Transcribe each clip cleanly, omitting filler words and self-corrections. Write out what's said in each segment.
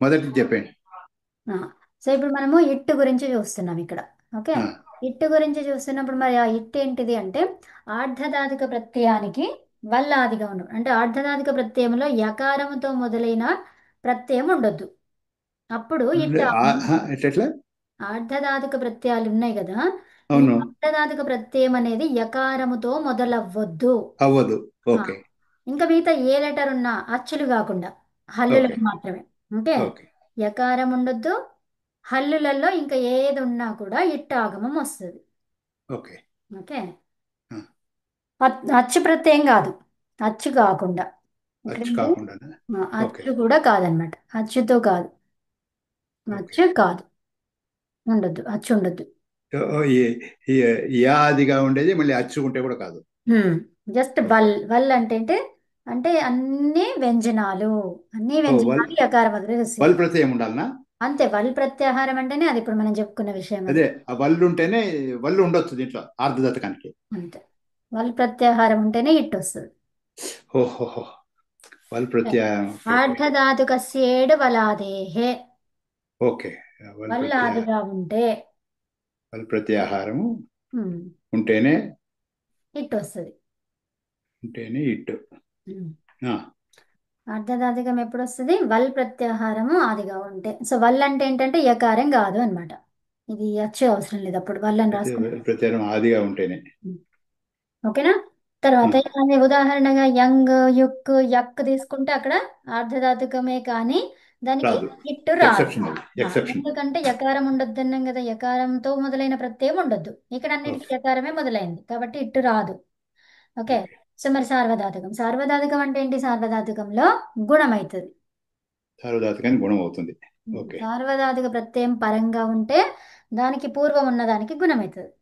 మొదటి చెప్పండి. ఆ, సో ఇప్పుడు మనము ఇట్టు గురించి చూస్తున్నాం ఇక్కడ. ఓకే. ఆ, ఇట్టు గురించి చూస్తున్నప్పుడు మరి ఆ ఇట్టు ఏంటిది అంటే ఆర్ధధాతుక ప్రత్యయానికి వల్లాదిగా ఉండదు. అంటే ఆర్ధధాతుక ప్రత్యయంలో యకారముతో మొదలైన ప్రత్యయం ఉండొద్దు. అప్పుడు ఇట్టు ఎట్లా? ఆర్ధధాతుక ప్రత్యయాలు ఉన్నాయి కదా. ఈ అవును. ఆర్ధధాతుక ప్రత్యయం అనేది యకారముతో మొదలవ్వద్దు. అవ్వదు. ఆ, ఓకే. ఇంకా మిగతా ఏ లెటర్ ఉన్నా అచ్చులు కాకుండా ఓకే. హల్లులకు మాత్రమే. ఓకే. ఓకే. యకారం ఉండొద్దు. హల్లులలో ఇంకా ఏది ఉన్నా కూడా ఇట్ట ఆగమం వస్తుంది. ఓకే. ఓకే. ఆ, అచ్చు ప్రత్యయం కాదు. అచ్చు కాకుండా ఇక్కడ అచ్చు ఏంటి? కాకుండానా? ఓకే. అచ్చు కూడా కాదనమాట. అచ్చుతో కాదు. ఓకే. అచ్చు కాదు. ఉండొద్దు. అచ్చు ఉండొద్దు. ఓ- ఓ, ఈ ఈ యాదిగా ఉండేది మళ్ళీ అచ్చు ఉంటే కూడా కాదు. Just okay. వల్ వల్ అంటే అన్ని వ్యంజనాలు. అన్ని ఓ వల్ వ్యంజనాలు యకారం వదిలేసి వస్తాయి. వల్ ప్రత్యయం ఉండాలనా? అంతే. వల్ ప్రత్యాహారం అంటేనే అది ఇప్పుడు మనం చెప్పుకున్న విషయం అది. అదే ఆ వల్లు ఉంటేనే వల్లు ఉండొచ్చు దీంట్లో ఆర్ధదతకానికి. అంతే. వల్ ప్రత్యాహారం ఉంటేనే ఇట్టు వస్తుంది. ఓహోహో. వల్ ప్రత్యయం. ఓకే. ఓకే. ఆర్ధధాతుకస్యేడు వలాదేహే. ఓకే. వల్ ప్రత్యయ వల్లాదిగా ఉంటే వల్ ప్రత్యాహారము హ్మ్, ఉంటేనే ఇట్టు వస్తుంది. ఉంటేనే ఇట్టు. ఆ, అర్ధధాతుకం ఎప్పుడు వస్తుంది? వల్ ప్రత్యాహారము ఆదిగా ఉంటే. సో వల్ అంటే ఏంటంటే యకారం కాదు అన్నమాట. ఇది అచ్చు అవసరం లేదు అప్పుడు వల్ అని రాసుకుంటే. ప్రత్యయం ఆదిగా ఉంటేనే. ఓకేనా. ఆ, తర్వాత ఇలానే ఉదాహరణగా యంగ్, యుక్, యక్ తీసుకుంటే అక్కడ ఆర్ధధాతుకమే కానీ దానికి రాదు. ఇట్టు రాదు. ఎక్సెప్షన్ అది, ఎక్సెప్షన్. ఎందుకంటే యకారం ఉండొద్దు అన్నాం కదా. యకారంతో మొదలైన ప్రత్యయం ఉండొద్దు. ఇక్కడ అన్నిటికీ ఓకే. యకారమే మొదలైంది కాబట్టి ఇట్టు రాదు. ఓకే. ఓకే. సో మరి సార్వధాతుకం. సార్వధాతుకం అంటే ఏంటి? సార్వధాతుకంలో గుణం అవుతుంది. సార్వధాతుకానికి గుణం అవుతుంది. ఓకే. సార్వధాతుక ప్రత్యయం పరంగా ఉంటే దానికి పూర్వం ఉన్నదానికి గుణం అవుతుంది.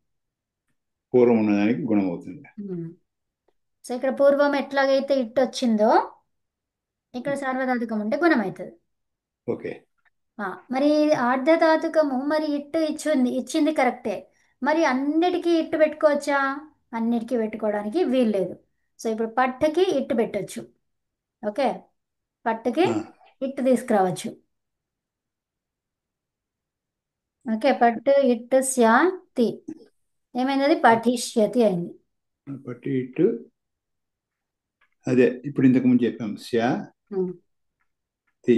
పూర్వం ఉన్నదానికి గుణం అవుతుంది. సో ఇక్కడ పూర్వం ఎట్లాగైతే ఇట్టు వచ్చిందో ఇక్కడ సార్వధాతుకం ఉంటే గుణం అవుతుంది. ఓకే. మరి ఆర్ధధాతుకము మరి ఇట్టు ఇచ్చింది కరెక్టే. మరి అన్నిటికీ ఇట్టు పెట్టుకోవచ్చా? అన్నిటికీ పెట్టుకోవడానికి వీల్లేదు. సో ఇప్పుడు పట్టుకి ఇట్టు పెట్టొచ్చు. ఓకే. పట్టుకి ఆ, ఇట్టు తీసుకురావచ్చు. ఓకే. పట్టు ఇట్టు స్యాతి ఏమైంది? అది పఠిష్యతి అయింది. బట్టి ఇటు అదే ఇప్పుడు ఇంతకు ముందు చెప్పాం ఉమ్, తి.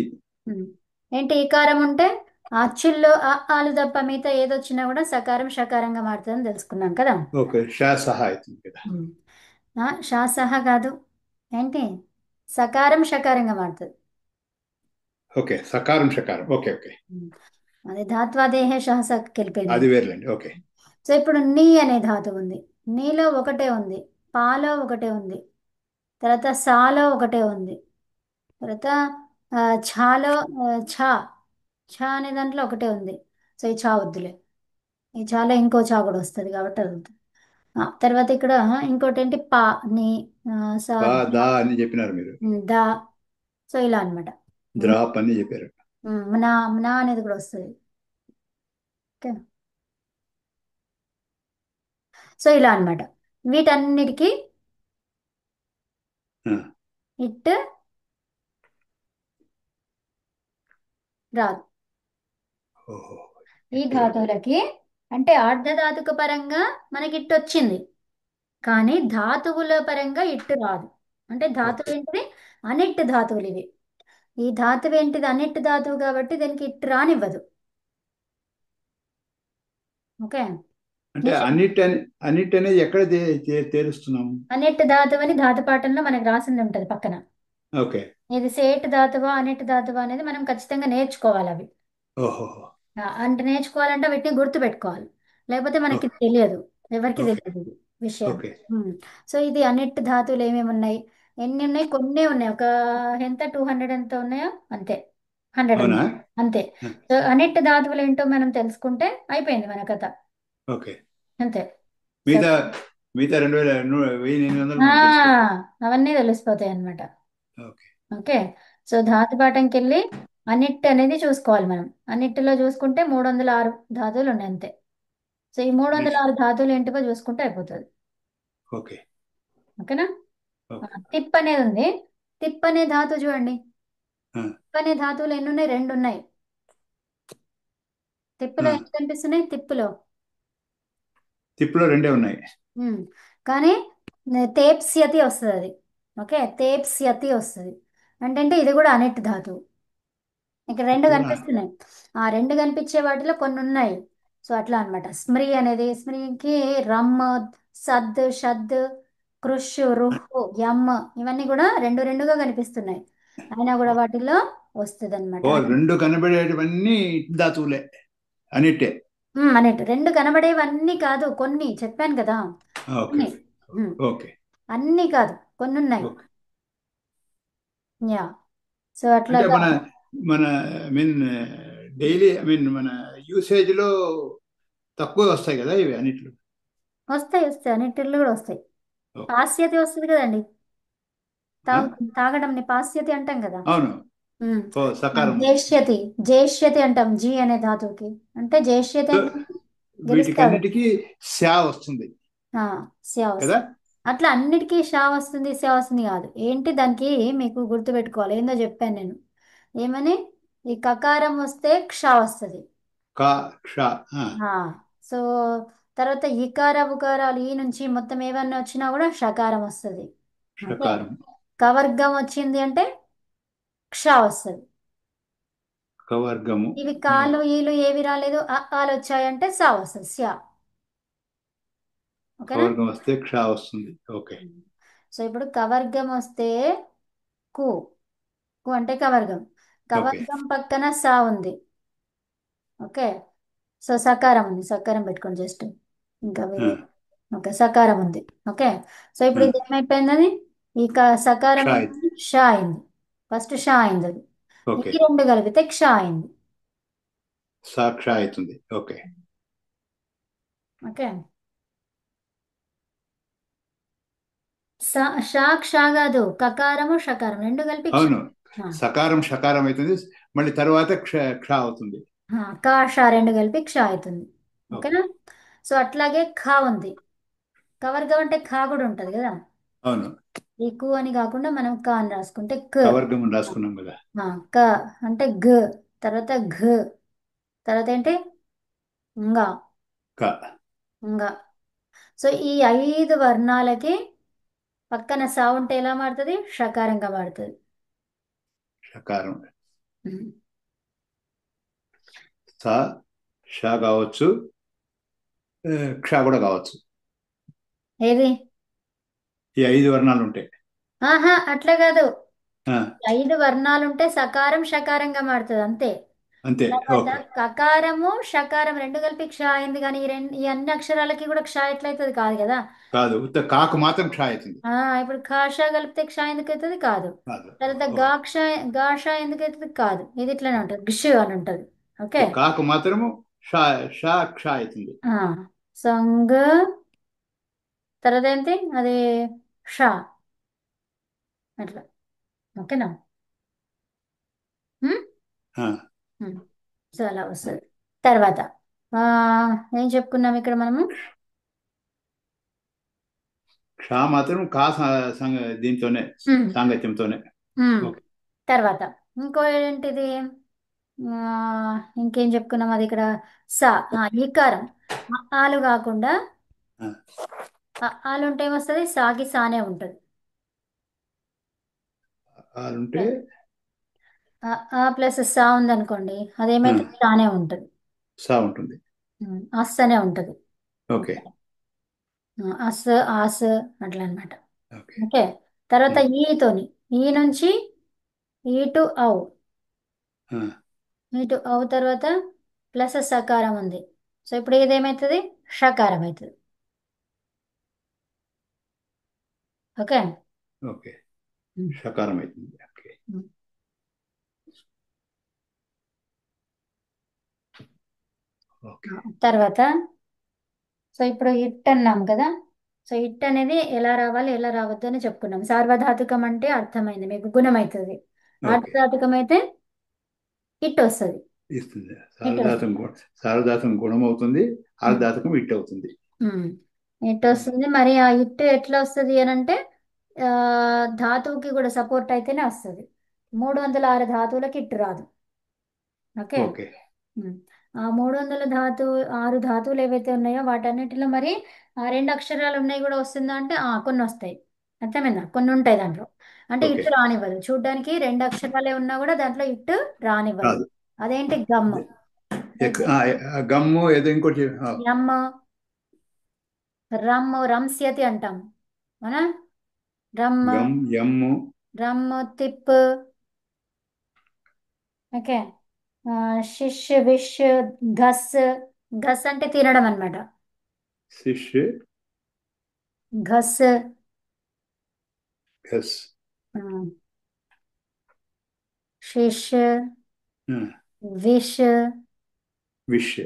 ఉమ్. ఏంటి ఈకారం ఉంటే ఆ అచ్చుల్లో ఆ ఆలు తప్ప మిగతా ఏదొచ్చినా కూడా సకారం షకారంగా మారుతుందని తెలుసుకున్నాం కదా. ఓకే. సహా అవుతుంది కదా. ఉమ్. షాసహ కాదు. ఏంటి? సకారం షకారంగా మారుతుంది. ఓకే. సకారం షకారం. ఓకే. ఓకే. ఉమ్. అది ధాత్వాదేహే షహసకి వెళ్ళిపోయింది అది కదా. వేర్లేండి. ఓకే. సో ఇప్పుడు నీ అనే ధాతువు ఉంది. నీలో ఒకటే ఉంది. పాలో ఒకటే ఉంది. తర్వాత సాలో ఒకటే ఉంది. తర్వాత ఆ, ఛాలో ఛా ఛా అనే దాంట్లో ఒకటే ఉంది. సో ఈ ఛా వద్దులే. ఈ ఛాలో ఇంకో ఛా కూడా వస్తుంది కాబట్టి అది వద్దు. తర్వాత ఇక్కడ ఇంకోటి ఏంటి? పా నీ ఆ, సా బా ద, దా అని చెప్పినారు మీరు. దా. సో ఇలా అనమాట. ద్రాప్ అని చెప్పారు. నా నా అనేది కూడా వస్తుంది. ఓకే. సో ఇలా అన్నమాట. వీటన్నిటికీ ఆ, ఇట్ రాదు. ఓహో. ఈ ఇటు. ధాతువులకి అంటే ఆర్ధధాతుక పరంగా మనకి ఇట్టు వచ్చింది. కానీ ధాతువుల పరంగా ఇట్టు రాదు. అంటే ధాతువు ఓకే. ఏంటిది? అనిట్ ధాతువులు ఇవి. ఈ ధాతువు ఏంటిది? అనిట్ ధాతువు కాబట్టి దీనికి ఇట్టు రానివ్వదు. ఓకే. అంటే అన్నిటి అనేది ఎక్కడ తేలుస్తున్నాము? అనిట్ ధాతువు అని ధాతుపాఠంలో మనకు రాసింది ఉంటది పక్కన. ఓకే. ఇది సేట్ ధాతువా అనిట్ ధాతువా అనేది మనం ఖచ్చితంగా నేర్చుకోవాలి అవి. ఓహో. అంటే నేర్చుకోవాలంటే వీటిని గుర్తు పెట్టుకోవాలి. లేకపోతే మనకి ఓకే. తెలియదు. ఎవరికి ఓకే. తెలియదు ఇది విషయం. ఓకే. సో ఇది అనిట్ ధాతువులు ఏమేమి ఉన్నాయి? ఎన్ని ఉన్నాయి? కొన్నే ఉన్నాయి. ఒక ఎంత 200 ఎంత ఉన్నాయో అంతే. 100 అవునా? ఉన్నాయి అంతే. ఆ, సో అనిట్ ధాతువులు ఏంటో మనం తెలుసుకుంటే అయిపోయింది మన కథ. ఓకే. అంతే. సో మిగతా మిగతా 2800 ఆ, మనకు తెలిసిపోతాయి. అవన్నీ తెలిసిపోతాయి అన్నమాట. ఓకే. ఓకే. సో ధాతు పాఠంకి వెళ్ళి అన్నిట్ అనేది చూసుకోవాలి మనం. అన్నిటిలో చూసుకుంటే 306 ధాతువులు ఉన్నాయి అంతే. సో ఈ నెక్స్ట్. 306 ధాతువులు ఏంటివో చూసుకుంటే అయిపోతుంది. ఓకే. ఓకేనా. ఓకే. తిప్ అనేది ఉంది. తిప్ అనే ధాతు చూడండి. ఆ, అనే ధాతువులు ఎన్ని ఉన్నాయి? రెండు ఉన్నాయి. ఆ. తిప్పులో ఎన్ని కనిపిస్తున్నాయి? తిప్పులో. తిప్పులో రెండే ఉన్నాయి. ఉమ్. కానీ తేప్స్యతి వస్తుంది అది. ఓకే, తేప్స్యతి వస్తుంది. అంటే ఇది కూడా అనిట్ ధాతువు. ఇక్కడ రెండు ఇది కూడా కనిపిస్తున్నాయి. ఆ రెండు కనిపించే వాటిలో కొన్ని ఉన్నాయి. సో అట్లా అన్నమాట. స్మ్రీ అనేది, స్మ్రీకి రమ్, సద్, షద్, కృష్, రుహ్, యమ్, ఇవన్నీ కూడా రెండు రెండుగా కనిపిస్తున్నాయి. అయినా కూడా వాటిల్లో వస్తుంది అనమాట. ఓ రెండు కనబడేటివన్నీ ధాతువులే అనిట్టే. అన్నట్టు రెండు కనబడేవన్నీ కాదు, కొన్ని చెప్పాను కదా. ఓకే. కొన్ని. ఉమ్, ఓకే. అన్నీ కాదు, కొన్ని ఉన్నాయి. ఓకే. యా. సో అంటే అట్లాగా. మన మన I mean daily I mean మన యూసేజ్లో తక్కువ వస్తాయి కదా ఇవి అన్నిట్లు. వస్తాయి వస్తాయి, అన్నిటిలో కూడా వస్తాయి. ఓకే. పాస్యతి వస్తుంది కదండి. ఆ? తాగడంని పాస్యతి అంటాం కదా. అవును. ఉమ్. ఓ సకారం వస్తుంది. జేష్యతి, జేష్యతి అంటాం జీ అనే ధాతువుకి. అంటే జేష్యతి సో అంటే గెలుస్తాడు. వీటికన్నిటికీ శా వస్తుంది ఆ, శా కదా. వస్తుంది. అట్లా అన్నిటికీ షా వస్తుంది శా వస్తుంది కాదు. ఏంటి దానికి మీకు గుర్తు పెట్టుకోవాలి. ఏందో చెప్పాను నేను. ఏమని? ఈ కకారం వస్తే క్ష వస్తుంది. కా క్ష. ఆ, ఆ, సో తర్వాత ఇకార ఉకారాలు ఈ నుంచి మొత్తం ఏమన్నా వచ్చినా కూడా షకారం వస్తుంది. ఓకే. షకారం. కవర్గం వచ్చింది అంటే క్ష వస్తుంది. కవర్గము. ఇవి కాలు ఈలు ఏవి రాలేదు, ఆలు వచ్చాయంటే సా వస్తుంది, స్యా. ఓకేనా? కవర్గం వస్తే క్ష వస్తుంది. ఓకే. సో ఇప్పుడు కవర్గం వస్తే కు. కు అంటే కవర్గం. ఓకే. కవర్గం పక్కన సా ఉంది. ఓకే. సో సకారం ఉంది, సకారం పెట్టుకోండి జస్ట్. ఇంకా ఆ, ఓకే, సకారం ఉంది. ఓకే. సో ఆ. ఇప్పుడు ఇది ఏమైపోయిందని, ఇక క్ష సకారం అయింది. ఏమైంది? షా అయింది. ఫస్ట్ షా అయింది అది. ఓకే. ఈ రెండు కలిపితే క్ష అయింది. సా క్ష అవుతుంది. ఓకే. ఓకే. షా క్ష కాదు, కకారము షకారం రెండు కలిపి క్ష. అవును. సకారం షకారం అవుతుంది. మళ్ళీ తర్వాత క్ష క్ష అవుతుంది. కా షా రెండు కలిపి క్ష అవుతుంది. ఓకే. ఓకేనా? సో అట్లాగే ఖా ఉంది. కవర్గం అంటే ఖా కూడా ఉంటది కదా. అవును. ఈ కు అని కాకుండా మనం కా అని రాసుకుంటే క. కవర్గం అని రాసుకున్నాం కదా. క అంటే గ, తర్వాత ఘ, తర్వాత ఏంటి?ంగా. క. ఇంగా. సో ఈ ఐదు వర్ణాలకి పక్కన సా ఉంటే ఎలా మారుతుంది? షకారంగా మారుతుంది. షకారం. ఉమ్. స ష కావచ్చు. క్ష కూడా కావచ్చు. ఏది? ఈ ఐదు వర్ణాలు ఉంటాయి. ఆహా, అట్లా కాదు. ఆ, ఐదు వర్ణాలుంటే సకారం షకారంగా మారుతుంది అంతే. అంతే. తర్వాత ఓకే. కకారము షకారం రెండు కలిపి క్ష అయింది, కానీ ఈ అన్ని అక్షరాలకి కూడా క్ష ఎట్లయితుంది? కాదు కదా. కాదు, ఉత్త కాకు మాత్రం క్ష అవుతుంది. ఇప్పుడు ఖాష కలిపితే క్ష ఎందుకు అవుతుంది? కాదు. కాదు. తర్వాత ఓ, గాక్ష, గాష ఎందుకు అవుతుంది? కాదు. ఇది ఇట్లనే ఉంటుంది, గిష్ అని ఉంటుంది. ఓకే. ఓకే. కాకు మాత్రము ష ష క్ష అవుతుంది. సంగ, తర్వాత ఏంటి అది? షా. అట్లా. ఓకేనా? ఉమ్? ఆ, ఉమ్. సో అలా వస్తుంది. తర్వాత ఆ, ఏం చెప్పుకున్నాం ఇక్కడ మనము? క్ష మాత్రం దీంతోనే ఉమ్. సాంగత్యంతోనే. ఉమ్. ఓకే. తర్వాత ఇంకో ఏంటిది? ఇంకేం చెప్పుకున్నాం అది ఇక్కడ? సా, ఈకారం. ఆలు కాకుండా ఆ, ఆలు ఉంటే ఏమొస్తుంది? సాకి సానే ఉంటుంది. ఉంటే ఆ ప్లస్ సా ఉందనుకోండి, ఆ, అదేమైతే సానే ఉంటుంది. సా ఉంటుంది. అస్ అనే ఉంటుంది. ఓకే. అస్, ఆస్, అట్లా అనమాట. ఓకే. ఓకే. తర్వాత ఉమ్, ఈతోని, ఈ నుంచి ఈ టు ఔ. ఆ, ఈ టు ఔ తర్వాత ప్లస్ సకారం ఉంది. సో ఇప్పుడు ఇదేమవుతుంది? షకారం అవుతుంది. ఓకే. ఓకే. ఉమ్. షకారం అవుతుంది. ఓకే. ఉమ్. ఓకే. తర్వాత సో ఇప్పుడు ఇట్ అన్నాం కదా. సో ఇట్ అనేది ఎలా రావాలి ఎలా రావద్దు అని చెప్పుకున్నాం. సార్వధాతుకం అంటే అర్థమైంది మీకు, గుణం అవుతుంది. ఓకే. ఆర్ధధాతుకం అయితే ఇట్ వస్తుంది. ఇస్తుంది. ఇట్ సారదాతం వస్తుంది. సారదాతం గుణం అవుతుంది. ఆర్ధాతకం ఇట్ అవుతుంది. ఉమ్. ఇట్ వస్తుంది. మరి ఆ ఇట్ ఎట్లా వస్తుంది అని అంటే, ఆ, ధాతువుకి కూడా సపోర్ట్ అయితేనే వస్తుంది. 306 ధాతువులకి ఇట్టు రాదు. ఓకే. ఓకే. ఉమ్. ఆ 6 ధాతువులు ఏవైతే ఉన్నాయో వాటన్నిటిలో మరి ఆ రెండు అక్షరాలు ఉన్నాయి కూడా వస్తుందా అంటే కొన్ని వస్తాయి. అర్థమైందా? కొన్ని ఉంటాయి దాంట్లో. అంటే ఓకే. ఇట్టు రానివ్వదు. చూడ్డానికి రెండు అక్షరాలే ఉన్నా కూడా దాంట్లో ఇట్టు రానివ్వదు. కాదు. అదేంటి? గమ్. గమ్ము ఏదో ఇంకోటి యమ్, రమ్, రంస్యతి అంటాం. అవునా? రమ్, గమ్, యమ్ము. రమ్, తిప్. ఓకే. షిష్, విష్, ఘస్. ఘస్ అంటే తినడం అనమాట. శిష్, ఘస్. ఘస్. షిష్, ఆ, విష్. విష్.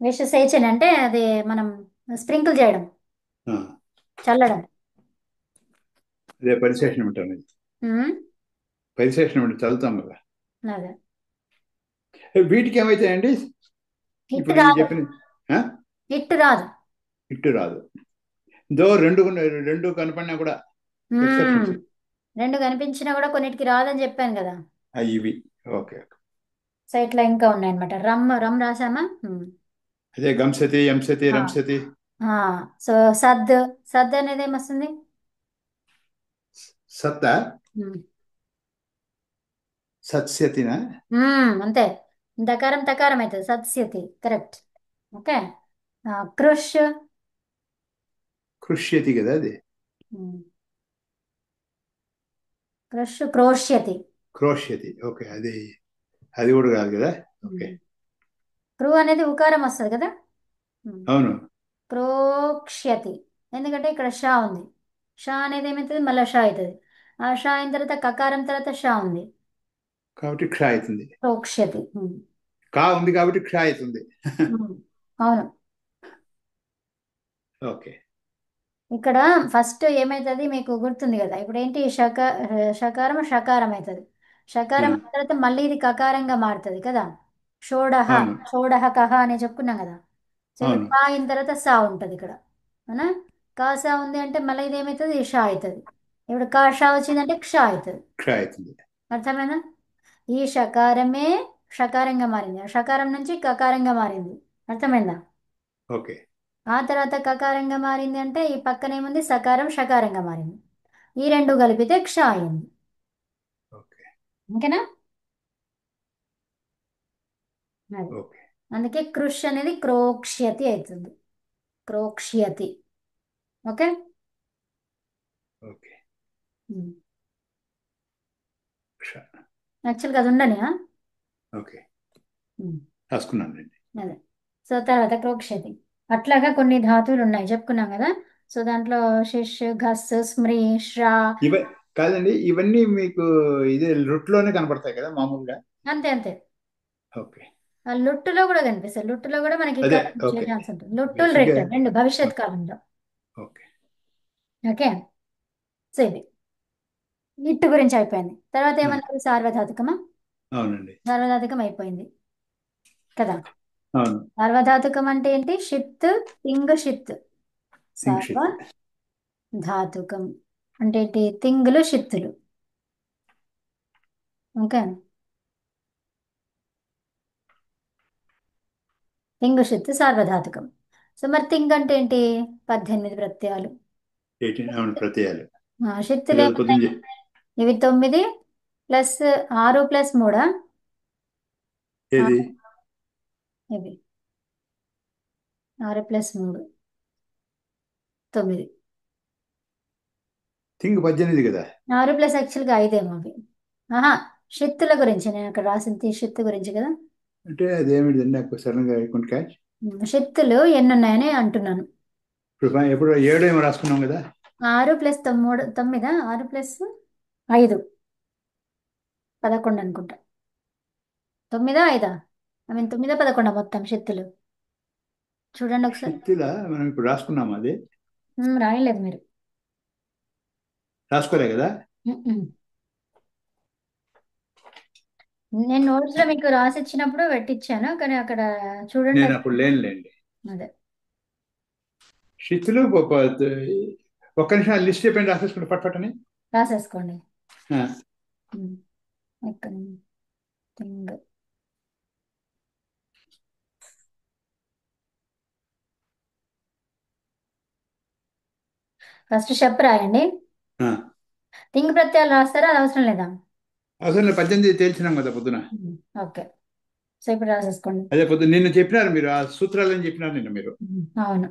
విష సేచన్ అంటే అది మనం స్ప్రింకిల్ చేయడం, ఆ, చల్లడం. అదే పరిశేషణం అంటాను. ఉమ్, పరిశేషణం అంటే చదువుతాం కదా. అదే. వీటికి ఏమైతాయండి హిట్ ఇప్పుడు ఈ రాదు. చెప్పిన? ఆ? హిట్ రాదు. ఇట్టు రాదు. దో రెండు రెండు కనపడినా కూడా ఉమ్, ఎక్సెప్షన్స్. రెండు కనిపించినా కూడా కొన్నిటికి రాదని చెప్పాను కదా. ఇవి. ఓకే. సో ఇట్లా ఇంకా ఉన్నాయన్నమాట. రమ్, రమ్ రాసామా? అదే గంసతి, ఎంసతి, ఆ, రంసతి. ఆ. సో సద్. సద్ అనేది ఏమొస్తుంది? సత్తా. ఉమ్, సత్స్యతిన. అంతే. దకారం తకారం అవుతుంది. సత్స్యతి. కరెక్ట్. ఓకే. కృష్. కృష్యతి కదా అది. ఉమ్, కృష్ క్రోష్యతి. క్రోష్యతి. ఓకే. అది అది కూడా కాదు కదా. ఓకే. క్రూ అనేది ఉకారం వస్తుంది కదా. ఉమ్. అవును. ప్రోక్ష్యతి. ఎందుకంటే ఇక్కడ షా ఉంది. షా అనేది ఏమవుతుంది? మళ్ళీ షా అవుతుంది. ఆ షా అయిన తర్వాత కకారం తర్వాత షా ఉంది. కాబట్టి క్ష అవుతుంది. ప్రోక్ష్యతి. కా ఉంది కాబట్టి క్ష అవుతుంది. అవును. ఓకే. ఇక్కడ ఫస్ట్ ఏమవుతుంది మీకు గుర్తుంది కదా. ఇప్పుడు ఏంటి? షకారం షకారం అవుతుంది. ఆ, షకారం అయిన తర్వాత మళ్ళీ ఇది కకారంగా మారుతుంది కదా. షోడహ. అవును. షోడహ కహ అని చెప్పుకున్నాం కదా. సో ఇప్పుడు అవును. కా అయిన తర్వాత సా ఉంటుంది ఇక్కడ. అవునా? కా సా ఉంది అంటే మళ్ళీ ఇది ఏమవుతుంది? షా అవుతుంది. ఇప్పుడు కా షా వచ్చిందంటే క్ష అవుతుంది. క్ష అవుతుంది. అర్థమైనా? ఈ షకారమే షకారంగా మారింది. ఆ షకారం నుంచి కకారంగా మారింది. అర్థమైందా? ఓకే. ఆ తర్వాత కకారంగా మారింది అంటే ఈ పక్కన ఏముంది? సకారం షకారంగా మారింది. ఈ రెండు కలిపితే క్ష అయింది. ఓకే. ఓకేనా? అది. ఓకే. అందుకే కృష్ అనేది క్రోక్ష్యతి అవుతుంది. క్రోక్ష్యతి. ఓకే. ఓకే. క్ష. యాక్చువల్గా అది ఉండని. ఓకే. రాసుకున్నానండి. అదే. సో తర్వాత క్రోక్ష్యతి. అట్లాగా కొన్ని ధాతువులు ఉన్నాయి చెప్పుకున్నాం కదా. సో దాంట్లో షిష్, ఘస్, స్మ్రీ, శ్రా. ఇవ కాదండి, ఇవన్నీ మీకు ఇదే రొట్టులోనే కనపడతాయి కదా మామూలుగా. అంతే అంతే. ఓకే. ఆ లుట్టులో కూడా కనిపిస్తాయి. లుట్టులో కూడా మనకి అదే. కరెక్ట్ వచ్చే ఓకే. ఛాన్స్ ఉంటుంది. లుట్టులు బేసిక్గా. రెండు రెండు భవిష్యత్ ఓకే. కాలంలో. ఓకే. ఓకే. సో ఇది ఇట్టు గురించి అయిపోయింది. తర్వాత ఆ, ఏమన్నారు? సార్వధాతుకమా? అవునండి. సార్వధాతుకం అయిపోయింది కదా. అవును. సార్వధాతుకం అంటే ఏంటి? షిత్, తింగ్, షిత్. సింక్షిత్. సార్వధాతుకం అంటే ఏంటి? తింగులు, షిత్తులు. ఓకే. తింగు, షిత్ సార్వధాతుకం. సో మరి తింగ్ అంటే ఏంటి? 18 ప్రత్యయాలు. 18. అవును, ప్రత్యయాలు. షిత్తులు ఈరోజు ఏమున్నాయి? పొద్దున్న ఇవి 9 ప్లస్ 6 ప్లస్ 3. ఏది? ఇవి 6 ప్లస్ 3 9. థింగ్ 18 కదా. 6 ప్లస్ యాక్చువల్గా 5 ఏమో అవి. ఆహా, షిత్తుల గురించి నేను అక్కడ రాసింది షిత్తు గురించి కదా. అంటే అదేమిటి నాకు సడన్ గా ఐ క్యాచ్. షిత్తులు ఎన్ని ఉన్నాయని అంటున్నాను. ఇప్పుడు ఎప్పుడు 7 ఏమో రాసుకున్నాం కదా. 6 ప్లస్ 3 9. 6 ప్లస్ 5 11 అనుకుంటా. 9 5. ఐ మీన్ 9 11 మొత్తం షిత్తులు. చూడండి ఒకసారి. షిత్తులా మనం ఇప్పుడు రాసుకున్నాం అది. రాయలేదు మీరు. రాసుకోలే కదా. ఉమ్మ్. నేను notes లో మీకు రాసిచ్చినప్పుడు పెట్టించాను కానీ అక్కడ చూడండి నేను అప్పుడు లేనులేండి. అదే. షిత్తులు ఒక్క నిమిషం లిస్ట్ చెప్పండి, రాసేసుకుంటే పట్ పట్ అని. రాసేసుకోండి. ఆ, ఉమ్, ఇక్కడ థింగ్. ఫస్ట్ షప్ రాయండి. ఆ. థింగ్ ప్రత్యయాలు రాస్తారా, అది అవసరం లేదా? అసలు 18 తేల్చినాం కదా పొద్దున. ఓకే. సో ఇప్పుడు రాసేసుకోండి. అదే పొద్దున నిన్న చెప్పినారు మీరు, ఆ సూత్రాలు అని చెప్పినారు నిన్న మీరు. అవును.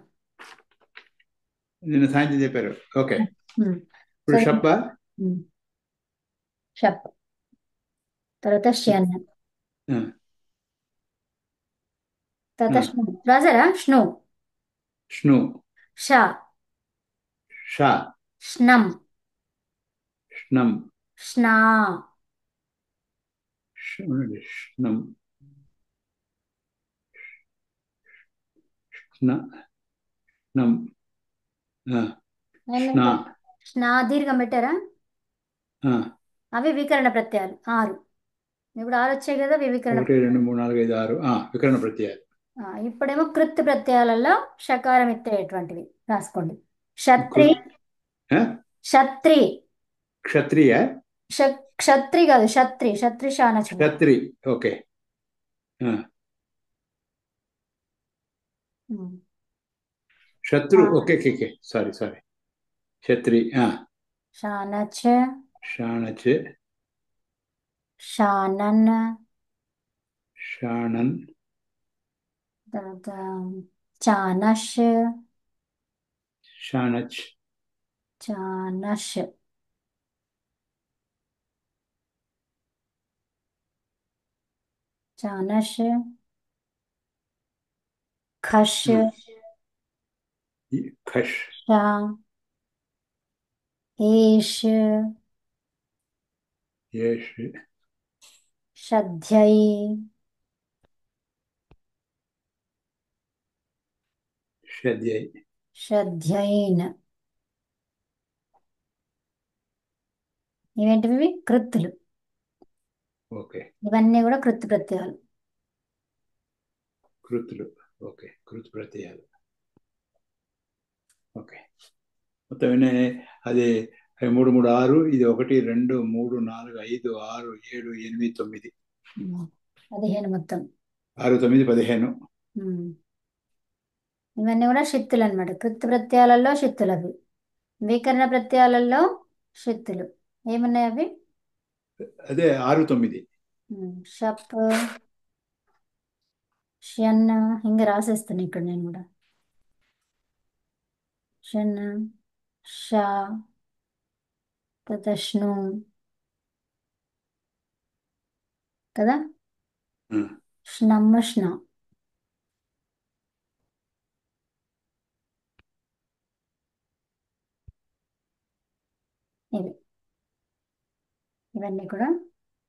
నిన్న సాయంత్రం చెప్పారు. ఓకే. ఉమ్, సో ఇప్పుడు షప్ప. షప్, తర్వాత ష్యన్, ఆ, తర్వాత ఆ.ష్ను రాసారా?ష్ను,ష్ణు. షా, షా.ష్నం,ష్ణం.ష్నా,ష్ణం.ష్ణ. నం. ఆ, ఏమైందిష్ణ. ఇక్కడ?ష్నా దీర్ఘం పెట్టారా? ఆ. అవి వికరణ ప్రత్యయాలు 6. ఇప్పుడు 6 వచ్చాయి కదా, అవి వికరణ 1 2 3 4 5 6 వికరణ ప్రత్యయాలు. ఇప్పుడేమో కృత్ ప్రత్యయాలలో షకారం ఎత్తేటువంటివి రాసుకోండి. క్షత్రి, ఆ? క్షత్రి, క్షత్రియ. క్షత్రి కాదు, క్షత్రి, క్షత్రి శానచన. క్షత్రి. ఓకే. ఆ. శత్రు. Okay okay okay. Sorry sorry. క్షత్రి. శానచ, షాణచ్. శానన్, షాణన్. తర్వాత చానష్, షాణచ్. చానష్, చానష్, ఖష్, ఖష్. షా, ఏష్, యేష్. షధ్యై, షద్యై. షధ్యైన్. ఇవేంటివి? కృత్తులు. ఓకే. ఇవన్నీ కూడా కృత్ ప్రత్యయాలు. కృతులు. ఓకే. కృత్ ప్రత్యయాలు. ఓకే. మొత్తం ఎన్ని? అది 3 3 6, ఇది 1 2 3 4 5 6 7 8 9. 15 మొత్తం. 6 9 15. ఉమ్. ఇవన్నీ కూడా షిత్తులు అనమాట. కృత్ ప్రత్యయాలలో షిత్తులు అవి. వికరణ ప్రత్యయాలలో షిత్తులు ఏమున్నాయి అవి? అదే 6 9. షప్, షన్, ఇంకా రాసేస్తాను ఇక్కడ నేను కూడా. షన్, షా, తర్వాతష్ను కదా,ష్నమ్,ష్ణ. ఇవి, ఇవన్నీ కూడా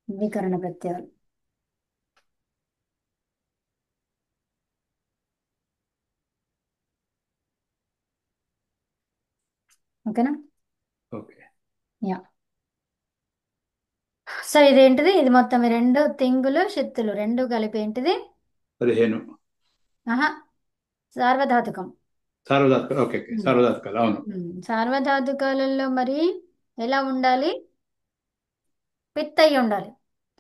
వికరణ ప్రత్యయాలు. ఓకేనా? ఓకే. యా. సో ఇదేంటిది? ఇది మొత్తం ఈ రెండు తింగులు షిత్తులు రెండు కలిపి ఏంటిది? 15. ఆహా, సార్వధాతుకం. సార్వధాతుకాలు. Okay okay. సార్వధాతుకాలు. అవును. సార్వధాతుకాలలో మరి ఎలా ఉండాలి? పిత్తయ్యి ఉండాలి.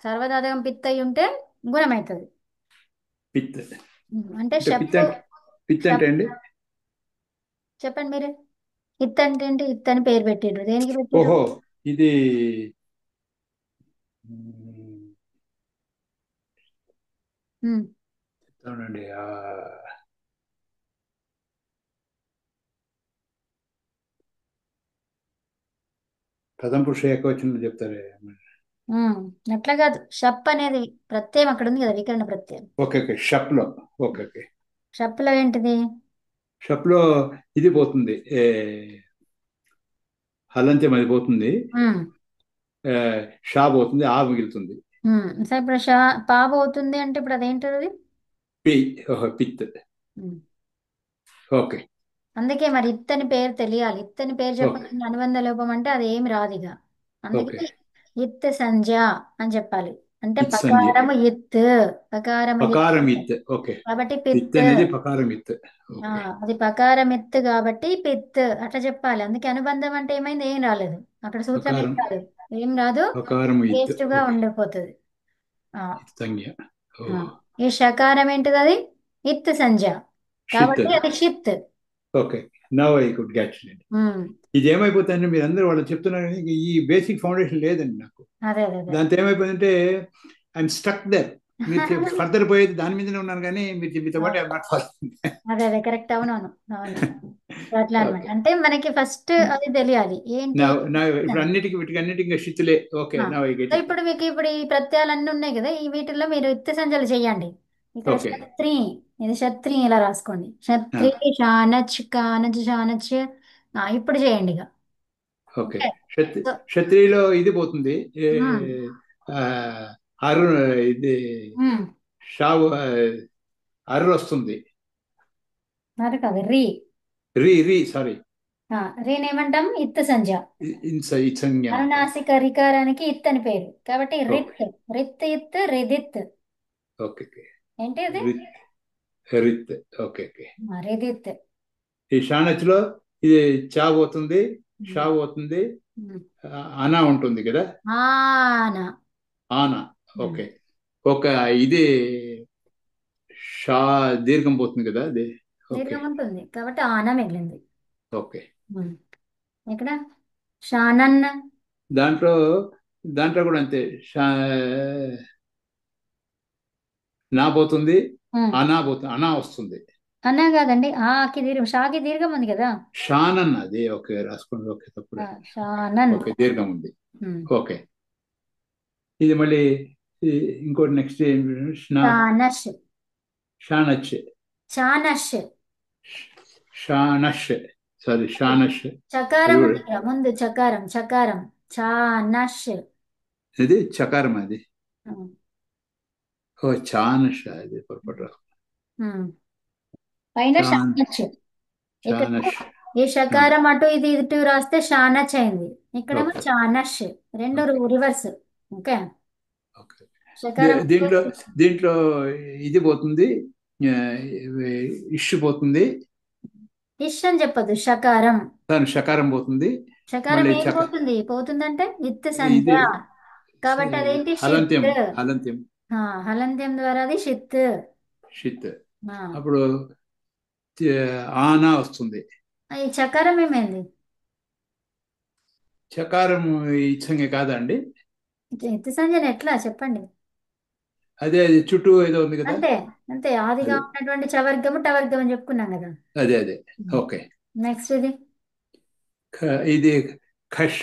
సార్వధాతుకం పిత్తయ్యి ఉంటే గుణం అవుతుంది. పిత్. అంటే అంటే పిత్ షప్పు. అంటే, పిత్ అంటే షప్ అండి? చెప్పండి మీరే. ఇత్ అంటే ఏంటి? ఇత్ అని పేరు పెట్టిండ్రు, దేనికి పెట్టిండ్రు? ఓహో, ఇది మ్, ఉమ్, అవునండి. ప్రథమ పురుష ఏకవచనంలో చెప్తారే. ఉమ్. అట్లా కాదు, షప్ అనేది ప్రత్యయం అక్కడ ఉంది కదా, వికరణ ప్రత్యయం. Okay okay. షప్లో. Okay okay. షప్లో ఏంటిది? షప్లో ఇది పోతుంది, హలంత్యం అది పోతుంది. ఉమ్, ఏ, షా పోతుంది, ఆ మిగులుతుంది. సో ఇప్పుడు పావు అవుతుంది అంటే ఇప్పుడు అదేంటది? పి. ఓహో, పిత్. ఉమ్. ఓకే అందుకే మరి ఇత్తని పేరు తెలియాలి. ఇత్తని పేరు ఓకే చెప్పకుండా అనుబంధ లోపం అంటే అది ఏమి రాదు ఇక. ఓకే. అందుకే ఇత్ సంజ అని చెప్పాలి. అంటే ఇత్ సంజయ్. పకారము ఇత్, పకారము ఇత్. పకారం ఇత్. ఓకే. కాబట్టి పిత్ పిత్. అనేది పకారం ఇత్. ఆ, ఓకే. అది పకారం ఎత్తు కాబట్టి పిత్ అట్లా చెప్పాలి. అందుకే అనుబంధం అంటే ఏమైంది? ఏం రాలేదు. అక్కడ సూత్రం ఏం అకారం, రాదు. ఏం రాదు. అకారము ఇత్. వేస్ట్ గా ఓకే. ఉండిపోతుంది. ఆ, ఇత్ సంజ్ఞ. ఓ. ఆ. ఈ షకారం ఏంటిది అది? ఇత్ సంజ్ఞ. షిత్ కాబట్టి అది. అది షిత్. Okay. Now I could get it. Um. ఇది ఏమైపోతుందంటే మీరు అందరూ వాళ్ళు చెప్తున్నారు కానీ ఈ బేసిక్ ఫౌండేషన్ లేదండి నాకు. అదే అదే అదే. దాంతో ఏమైపోయిందంటే ఐఎమ్ స్టక్ దర్. మీరు ఫర్దర్ పోయేది దాని మీదనే ఉన్నాను కానీ మీరు మీతో పాటు ఐఎమ్ నాట్ ఫాలోయింగ్. అదే అదే కరెక్ట్. అవునవును. అవును. అట్లా అనమాట. ఓకే. అంటే మనకి ఫస్ట్ అది తెలియాలి ఏంటి. నా ఇప్పుడు అన్నిటికీ వీటికి అన్నిటికీ షిత్తులే. ఓకే. ఆ. నా ఐ సో గెట్ ఇట్. ఇప్పుడు మీకు ఇప్పుడు ఈ ప్రత్యయాలు అన్నీ ఉన్నాయి కదా, ఈ వీటిల్లో మీరు ఇత్తి సంజలు చేయండి. ఇక్కడ ఓకే. శత్రి, ఇది శత్రి ఇలా రాసుకోండి. శత్రి షానచ్ కానచ్ షానచ్. ఇప్పుడు చేయండి ఇక. ఓకే. ఓకే. సో క్షత్రియులో ఇది పోతుంది. ఉమ్, ఆ, అరు ఇది ఉమ్. షావు అర్ర వస్తుంది. అది కాదు రీ. రీ రీ సారీ. రీని ఏమంటాం? ఇత్ సంజ. ఇత్సంజ్ఞ అంటాం. అనునాసిక రికారానికి ఇత్ అని పేరు కాబట్టి ఓకే. రిత్. రిత్ ఇత్ రిదిత్. ఓకే. ఓకే. ఏంటి అది? రిత్ రిత్. ఓకే. ఓకే. రిదిత్. ఈ షానచ్లో ఇది చా పోతుంది, షా ఉమ్, పోతుంది, ఉమ్. అనా ఉంటుంది కదా. ఆనా. ఆనా. ఉమ్. ఓకే. ఒక ఇది షా దీర్ఘం పోతుంది కదా అది. ఓకే. దీర్ఘం ఉంటుంది కాబట్టి ఆనా మిగిలింది. ఓకే. ఉమ్. ఇక్కడ షానన్. దాంట్లో దాంట్లో కూడా అంతే. నా పోతుంది, ఉమ్. అనా పోతుంది, అనా వస్తుంది. అన్నా కాదండి, ఆకి దీర్ఘం, షాకి దీర్ఘం ఉంది కదా. షానన్ అది. ఓకే రాసుకోండి. ఓకే తప్పుడే. షానన్. ఓకే దీర్ఘం ఉంది. ఉమ్. ఓకే. ఇది మళ్ళీ ఇంకోటి నెక్స్ట్ షానష్. షానచ్. చానష్. షానష్. సారీ షానష్. అది చకారం కూడా ఉంది కదా ముందు, చకారం చకారం. చానష్. ఇది చకారం అది. ఉమ్. ఓ చానష్ అది పొరపాటు ఉమ్. పైన చాన్ షానచ్. ఇక్కడ చానష్. ఈ షకారం అటు ఇది ఇటు రాస్తే షానచ్ అయింది. ఇక్కడేమో ఓకే. చానష్. రెండు ఓకే. రివర్స్. ఓకే. ఓకే. షకారం దీంట్లో దీంట్లో ఇది పోతుంది. ఆ, ఇష్యు పోతుంది. ఇష్ అని చెప్పదు, షకారం. దాని షకారం పోతుంది. షకారం మళ్ళీ ఏం పోతుంది? పోతుందంటే ఇత్ సంధ్య. ఇది కాబట్టి అదేంటి? షిత్. హలంత్యం. హలంత్యం. హలంత్యం ద్వారా అది షిత్. షిత్. ఆ. అప్పుడు ఆనా వస్తుంది. ఈ చకారం ఏమైంది? చకారం ఇచ్చంగే కాదండి. ఇత్ సంధ్యను ఎట్లా చెప్పండి. అదే అది చుట్టూ ఏదో ఉంది కదా. అంతే. అంతే ఆదిగా అదే ఉన్నటువంటి చవర్గము టవర్గం అని చెప్పుకున్నాం కదా. అదే అదే. ఓకే. నెక్స్ట్ ఇది. ఇది ఖష్.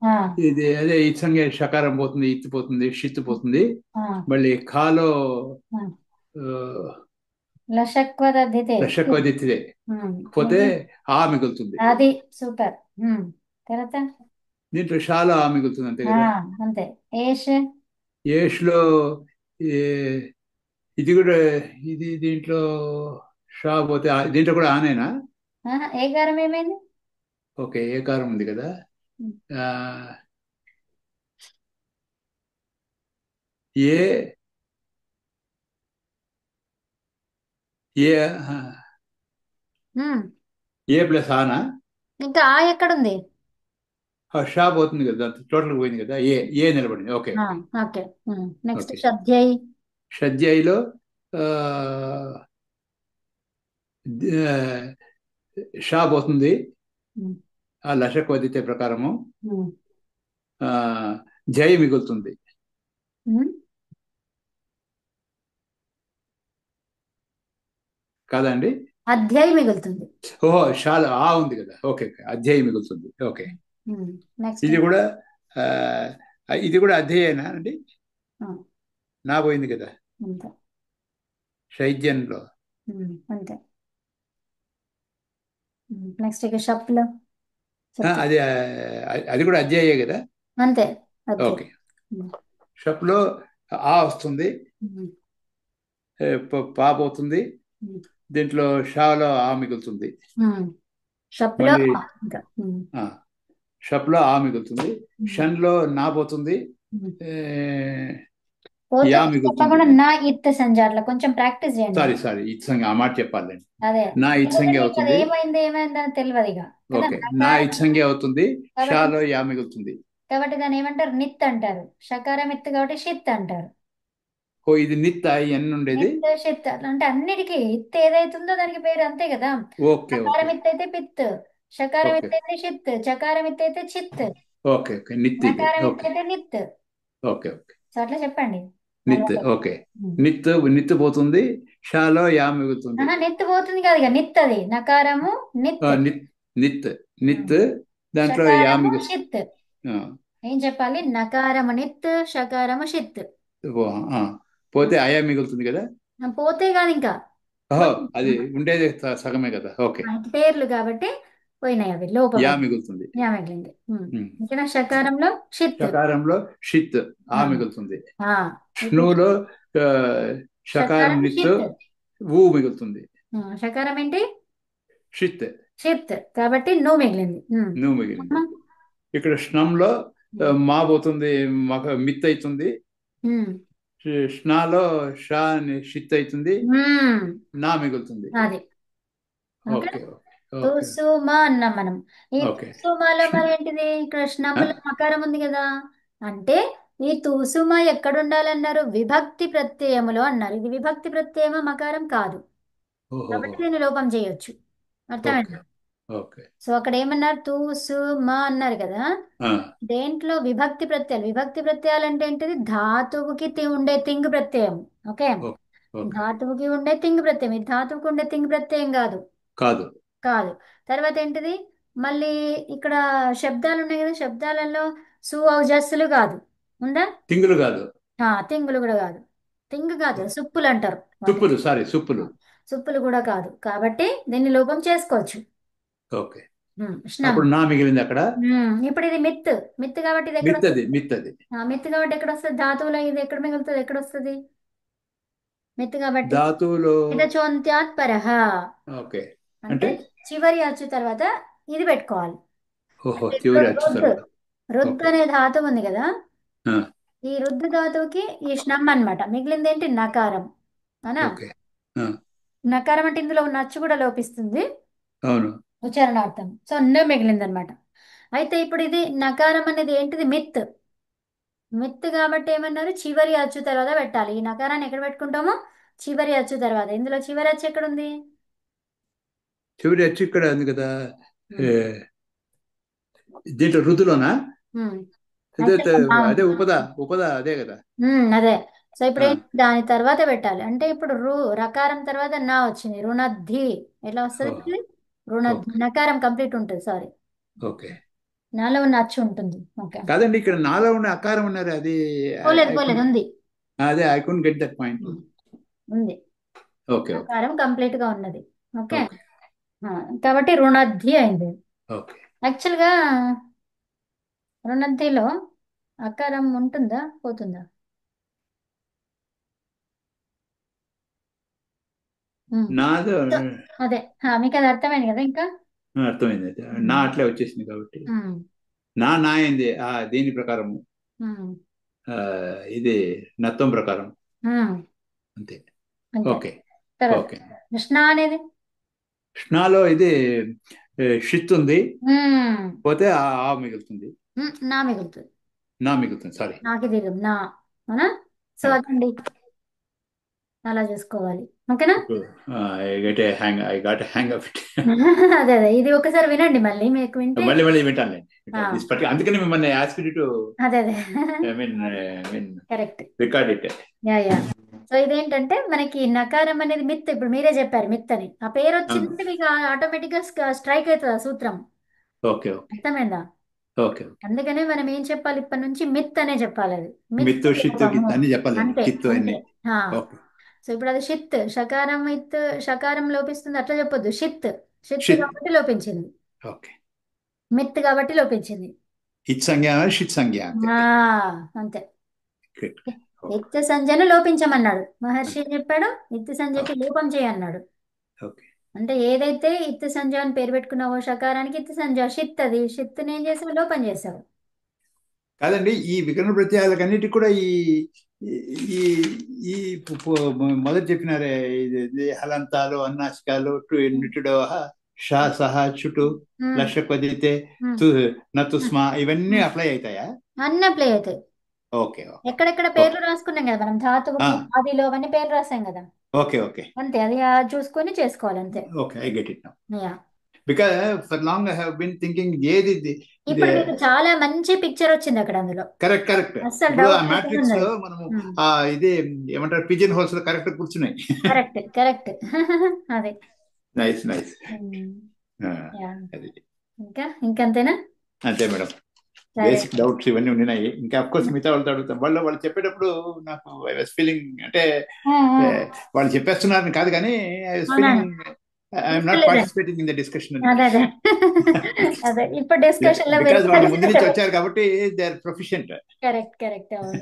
ఆ, ఇది అదే ఇచ్చంగే షకారం పోతుంది, ఇత్తు పోతుంది, షిత్తు పోతుంది. ఆ, మళ్ళీ ఖాలో ఆ. ఆ, లషక్వదధితే. దశకదిత్తిదే పోతే ఏంటి? ఆ మిగులుతుంది. అది సూపర్. తర్వాత దీంట్లో షాలో ఆ మిగులుతుంది అంతే ఆ, కదా. అంతే. ఏష్. ఏష్లో ఇది కూడా ఇది దీంట్లో షా పోతే దీంట్లో కూడా ఆనేనా. ఏ గారం ఏమైంది? ఓకే. ఏ కారం ఉంది కదా. ఉమ్. ఆ, ఏ ఏ ఉమ్. ఏ ప్లస్ ఆనా. ఇంకా ఆ ఎక్కడుంది? ఆ షా పోతుంది కదా, దాంతో టోటల్ పోయింది కదా. ఏ ఏ నిలబడింది. ఓకే. ఆ, ఓకే. ఓకే. Next okay. షద్యై. షడ్జాయిలో ఆ, ఆ, షా పోతుంది. ఉమ్. ఆ లషక్ వదితే ప్రకారము ఉమ్. ఆ, జై మిగులుతుంది ఉమ్. కాదండి. అధ్యాయి మిగులుతుంది. ఓహో షాలో ఆ ఉంది కదా. ఓకే. ఓకే. అధ్యాయం మిగులుతుంది. ఓకే. నెక్స్ట్. ఇది కూడా ఆ, ఇది కూడా అధ్యాయేనా అండి. నా పోయింది కదా అంతే. షైద్యంలో. అంతే. నెక్స్ట్ ఇక షప్లు చెప్తా. అది అది కూడా అధ్యాయే కదా. అంతే. అధ్యాయి. ఓకే. షప్లో ఆ వస్తుంది, పా పోతుంది. దీంట్లో షాలో ఆ మిగులుతుంది. షప్లో మళ్ళీ ఇంకా. షప్లో ఆ మిగులుతుంది. షన్లో నా పోతుంది. పోతే యా మిగులుతుంది. తప్పకుండా నా ఇత్ సంజ అట్లా కొంచెం ప్రాక్టీస్ చేయండి. సారీ సారీ, ఇత్సంగి ఆ మాట చెప్పాలండి. అదే నా లేకపోతే ఇత్సంగి మీకు అది అవుతుంది. ఏమైంది ఏమైంది అని తెలియదు ఇక కదా. ఓకే, నా నకారం ఇత్సంగి అవుతుంది. కాబట్టి షాలో యా మిగులుతుంది. కాబట్టి దాన్ని ఏమంటారు నిత్ అంటారు. షకారం ఇత్ కాబట్టి షిత్ అంటారు. ఓ ఇది నిత్ ఎన్ ఉండేది. నిత్ షిత్ అట్లా అంటే అన్నిటికీ ఇత్ ఏదైతుందో దానికి పేరు అంతే కదా. ఓకే ఓకే నకారం ఇత్ అయితే పిత్, షకారం ఓకే ఇత్ అయితే షిత్, చకారం ఇత్ అయితే చిత్, ఓకే ఓకే నిత్ ఇది. నకారం ఇత్ ఓకే అయితే నిత్. ఓకే ఓకే సో అట్లా చెప్పండి నిత్. అలవాటు. ఓకే, నిత్ నిత్ పోతుంది. షాలో యా మిగులుతుంది. ఆహా నిత్ పోతుంది కాదు ఇక నిత్ అది నకారము నిత్. నిత్ నిత్ నిత్ ఉమ్. దాంట్లో యా షకారము మిగులు. షిత్. ఆ, ఏం చెప్పాలి? నకారము నిత్, షకారము షిత్. ఓ, ఆ. పోతే అయా మిగులుతుంది కదా. పోతే కాదు ఇంకా ఓహో, పోయినాయి. అది ఉండేది సగమే కదా. ఓకే, మనకి పేర్లు కాబట్టి పోయినాయి అవి లోపం యా మిగులుతుంది. యా మిగిలింది. ఉమ్. ఇంకా షకారంలో షిత్. షకారంలో షిత్ ఆ, మిగులుతుంది. ఆ. ఇప్పుడు స్నూలో ఆ, షకారం షకారం నిత్ షిత్. ఊ మిగులుతుంది. షకారం ఏంటి? షిత్ షిత్ కాబట్టి నువ్వు మిగిలింది. నువ్వు మిగిలింది. ఇక్కడ స్నంలో మా పోతుంది, మిత్ అవుతుంది. స్నాలో షా అని షిత్ అవుతుంది. నా మిగులుతుంది. అది ఓకే. ఓకే ఓకే ఓకే తుసుమ అన్నాం మనం. ఈ ఓకే. తుసుమలో మరి ఏంటిది? ఇక్కడ ఆ? ష్నములో మకారం ఉంది కదా. అంటే ఈ తుసుమ ఎక్కడ ఉండాలన్నారు? విభక్తి ప్రత్యయములో అన్నారు. ఇది విభక్తి ప్రత్యయమ మకారం కాదు ఓహోహో. కాబట్టి దీన్ని లోపం చేయొచ్చు. ఓకే అర్థమైందా? ఓకే. సో అక్కడ ఏమన్నారు? తుసుమ అన్నారు కదా. ఆ, దేంట్లో విభక్తి ప్రత్యయాలు? విభక్తి ప్రత్యయాలు అంటే ఏంటిది? ధాతువుకి ఉండే తింగ్ ప్రత్యయం. Okay, okay okay. ధాతువుకి ఉండే తింగ్ ప్రత్యయం. ఇది ధాతువుకి ఉండే తింగ్ ప్రత్యయం కాదు. కాదు. కాదు. తర్వాత ఏంటిది? మళ్ళీ ఇక్కడ శబ్దాలు ఉన్నాయి కదా, శబ్దాలలో సు ఔజస్సులు కాదు. ఉందా? తింగులు కాదు. తింగులు కూడా కాదు. తింగు కాదు, సుప్పులు అంటారు వాటిని. సుప్పులు, సారీ ఆ, సుప్పులు. సుప్పులు కూడా కాదు కాబట్టి దీన్ని లోపం చేసుకోవచ్చు. ఓకే, ఉష్ణం. అప్పుడు నా మిగిలింది అక్కడ. ఇప్పుడు ఇది మిత్. మిత్ కాబట్టి ఇది ఎక్కడ మిత్తది వస్తుంది? మిత్తది. మిత్ కాబట్టి ఎక్కడ వస్తుంది? ధాతువులో ఇది ఎక్కడ మిగులుతుంది? ఎక్కడ వస్తుంది మిత్ కాబట్టి? ధాతువులో. ఇద చోంత్యాత్ పరహ ఓకే, అంటే అంటే చివరి అచ్చు తర్వాత ఇది పెట్టుకోవాలి. ఓహో, అంటే ఇప్పుడు చివరి అచ్చు రుద్. తర్వాత. రుద్ ఓకే. అనే ధాతువు ఉంది కదా. ఆ, ఈ రుద్ ధాతువుకి ఈ ష్ణమ్ అన్నమాట. మిగిలింది ఏంటి? నకారం. అవునా? ఓకే. ఆ, నకారం అంటే ఇందులో ఉన్న అచ్చు కూడా లోపిస్తుంది అవును. ఉచ్చారణార్థం. సో మిగిలింది అనమాట. అయితే ఇప్పుడు ఇది నకారం అనేది ఏంటిది? మిత్. మిత్ కాబట్టి ఏమన్నారు? చివరి అచ్చు తర్వాత పెట్టాలి. ఈ నకారాన్ని ఎక్కడ పెట్టుకుంటామో చివరి అచ్చు తర్వాత. ఇందులో చివరి అచ్చు ఎక్కడ ఉంది? చివరి అచ్చు ఇక్కడ ఉంది కదా. ఏ, ఉమ్. దీంట్లో రుద్దులోనా? ఉమ్. అదే యాక్చువల్గా అదే ఉపదా. ఉపదా అదే కదా. అదే. సో ఇప్పుడు ఆ, దాని తర్వాత పెట్టాలి. అంటే ఇప్పుడు రకారం తర్వాత నా వచ్చింది. రుణద్ధి ఎట్లా ఓ, వస్తుంది మళ్ళీ? రుణద్ధి ఓకే నకారం కంప్లీట్ ఉంటుంది. Sorry, okay. నాలో ఉన్న అచ్చు ఉంటుంది. ఓకే. కాదండి, ఇక్కడ నాలో ఉన్న అకారం ఉన్నారు అది. పోలేదు ఐ పోలేదు కుడ్ ఉంది. అదే I could get that point. Um, ఉంది. ఓకే ఓకే నకారం కంప్లీట్ గా ఉన్నది. ఓకే. ఓకే ఆ, కాబట్టి రుణద్ధి అయింది. ఓకే. యాక్చువల్గా రుణద్ధిలో అకారం ఉంటుందా పోతుందా? ఉమ్. నాదో సో, అదే మీకు అది అర్థమైంది కదా ఇంకా. అర్థమైంది. అయితే నా ఉమ్. అట్లే వచ్చేసింది కాబట్టి. ఉమ్. నా అయింది దీని ప్రకారము. ఉమ్. ఆ, ఇది నత్వం ప్రకారం. ఉమ్. అంతే. అంతే. ఓకే తర్వాత ఓకే. కృష్ణ అనేది స్నాలో ఇది షిత్ ఉంది. ఉమ్. పోతే మిగులుతుంది. నా మిగులుతుంది. నా మిగులుతుంది, సారీ. నాకి దీర్ఘం నా. అవునా? So okay. అదండి అలా చూసుకోవాలి. ఓకేనా? ఇప్పుడు I got hang of it. అదే అదే ఇది ఒకసారి వినండి మళ్ళీ మీకు వింటే. మళ్ళీ మళ్ళీ వింటానులేండి. ఆ, అందుకని మిమ్మల్ని ఆస్క్డ్ టు అదే అదే I mean correct. Record it. Yeah yeah. So ఇదేంటంటే మనకి నకారం అనేది మిత్. ఇప్పుడు మీరే చెప్పారు మిత్ అని. ఆ పేరు వచ్చిందంటే మీకు ఆటోమేటిక్ గా స్ట్రైక్ అవుతుంది ఆ సూత్రం. ఓకే ఓకే అర్థమైందా? Okay okay. అందుకనే మనం ఏం చెప్పాలి? ఇప్పటి నుంచి మిత్ అనే చెప్పాలి. అది మిత్ మిత్తు షిత్తు లోపము. గిత్తు అన్ని చెప్పాలండి. అంతే కిత్తు అంతే. అన్ని. ఆ. ఓకే. సో ఇప్పుడు అది షిత్. షకారం ఇత్. షకారం లోపిస్తుంది అట్లా చెప్పొద్దు. షిత్. షిత్ షిత్. కాబట్టి లోపించింది. ఓకే. మిత్ కాబట్టి లోపించింది. ఇత్ సంజ్ఞ షిత్ సంజ్ఞ అంతే. ఆ అంతే. Great. ఓకే. ఇత్ సంజ్ఞను లోపించమన్నాడు మహర్షి. అంతే. ఏం చెప్పాడు? ఇత్ సంజ్ఞకి ఓకే లోపం చేయన్నాడు. ఓకే. అంటే ఏదైతే ఇత్ సంజ అని పేరు పెట్టుకున్నావో షకారానికి ఇత్ సంజ షిత్. అది షిత్తుని ఏం చేసావు? లోపం చేసావు. కాదండి, ఈ వికరణ ప్రత్యయాలకన్నిటికి కూడా ఈ ఈ ఈ మొదటి చెప్పినారే, ఇది హలంతాలు అన్నాసికాలు ఉమ్, నిటుడవహ షా సహా చుటు ఉమ్, లక్ష కొదితే ఉమ్, తు ఉమ్, నతుస్మా ఇవన్నీ ఉమ్. అప్లై అవుతాయా? అన్నీ ప్లే అవుతాయి. ఓకే ఓకే ఎక్కడెక్కడ ఓకే పేర్లు రాసుకున్నాం కదా మనం, ధాతువుకి ఆదిలో అవన్నీ పేర్లు రాసాం కదా. ఓకే ఓకే అంతే, అది చూసుకొని చేసుకోవాలి అంతే. Okay I get it now. Yeah. Because for long I have been thinking ఏది ఇది. ఇది ఇప్పుడు మీకు చాలా మంచి పిక్చర్ వచ్చింది అక్కడ అందులో. Correct correct. అస్సలు ఇప్పుడు ఆ డౌట్ లేకుండా మ్యాట్రిక్స్ లో ఉన్నది. మనము ఆ ఇది ఏమంటారు, పిజన్ హోల్స్ లో కరెక్ట్ కూర్చున్నాయి. Correct correct. అదే. Nice nice. Um, yeah. అది ఇంకా ఇంకంతేనా? అంతే మేడం. సరే. బేసిక్ డౌట్స్ ఇవన్నీ ఉన్నాయి. ఇంకా అఫ్ కోర్స్ మిగతా వాళ్ళతో అడుగుతాం. వాళ్ళు చెప్పేటప్పుడు నాకు ఐ వాస్ ఫీలింగ్ అంటే వాళ్ళు చెప్పేస్తున్నారని కాదు, కానీ ఐ వాస్ అవునా? ఫీలింగ్ ఐఎమ్ నాట్ వినలేదండి. పార్టిసిపేటింగ్ ఇన్ ద డిస్కషన్ అని. అదే అదే. అదే ఇప్పుడు డిస్కషన్ లో బికాజ్ వాళ్ళు ముందు నుంచి వినపడినట్టు. వచ్చారు కాబట్టి they are proficient. Correct correct, అవును.